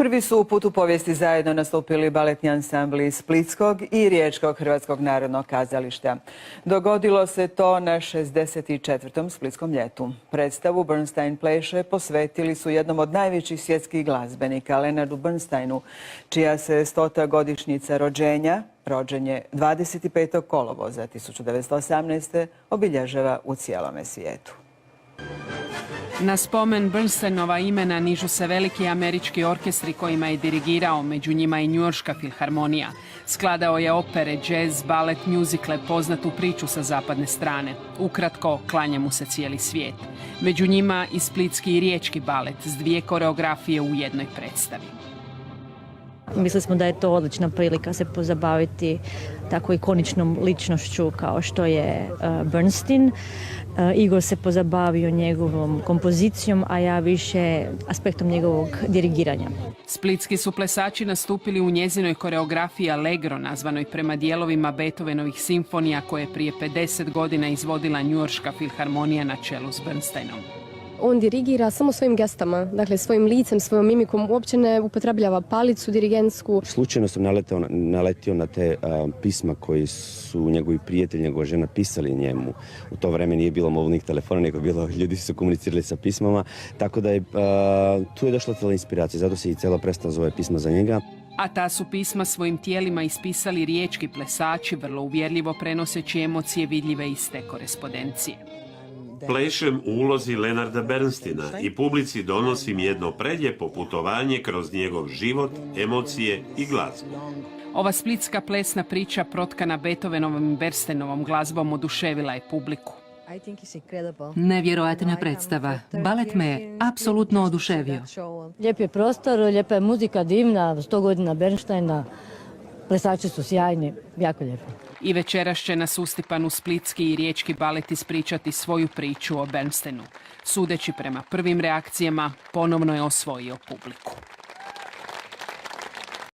Prvi su put u povijesti zajedno nastupili baletni ansambli iz Splitskog i Riječkog Hrvatskog narodnog kazališta. Dogodilo se to na 64. Splitskom ljetu. Predstavu Bernstein pleše posvetili su jednom od najvećih svjetskih glazbenika, Leonardu Bernsteinu, čija se 100. godišnjica rođenja, rođenje 25. kolovoza 1918. obilježava u cijelome svijetu. Na spomen Bernsteinova imena nižu se veliki američki orkestri kojima je dirigirao, među njima i Njujorška filharmonija. Skladao je opere, džez, balet, mjuzikle, poznatu priču sa zapadne strane. Ukratko, klanja mu se cijeli svijet. Među njima i splitski i riječki balet s 2 koreografije u jednoj predstavi. Mislili smo da je to odlična prilika se pozabaviti tako ikoničnom ličnošću kao što je Bernstein. Igor se pozabavio njegovom kompozicijom, a ja više aspektom njegovog dirigiranja. Splitski su plesači nastupili u njezinoj koreografiji Allegro, nazvanoj prema dijelovima Beethovenovih simfonija koje je prije 50 godina izvodila Njujorška filharmonija na čelu s Bernsteinom. On dirigira samo svojim gestama, dakle svojim licem, svojom mimikom, uopće ne upotrebljava palicu dirigentsku. Slučajno sam naletio na te pisma koji su njegovi prijatelji, njegova žena pisali njemu. U to vrijeme nije bilo mobilnih telefona, nego ljudi su komunicirali sa pismama, tako da je tu je došla cijela inspiracija, zato se i cijela predstava zove Pisma za njega. A ta su pisma svojim tijelima ispisali riječki plesači, vrlo uvjerljivo prenoseći emocije vidljive iz te korespondencije. Plešem u ulozi Leonarda Bernsteina i publici donosim jedno prelijepo putovanje kroz njegov život, emocije i glazbu. Ova splitska plesna priča protkana Beethovenovom i Bernsteinovom glazbom oduševila je publiku. Nevjerojatna predstava. Balet me je apsolutno oduševio. Lijep je prostor, lijepa je muzika, divna, 100 godina Bernsteina. Plesači su sjajni, jako lijepo. I večeras će nas Ustipanu splitski i riječki balet ispričati svoju priču o Bernsteinu. Sudeći prema prvim reakcijama, ponovno je osvojio publiku.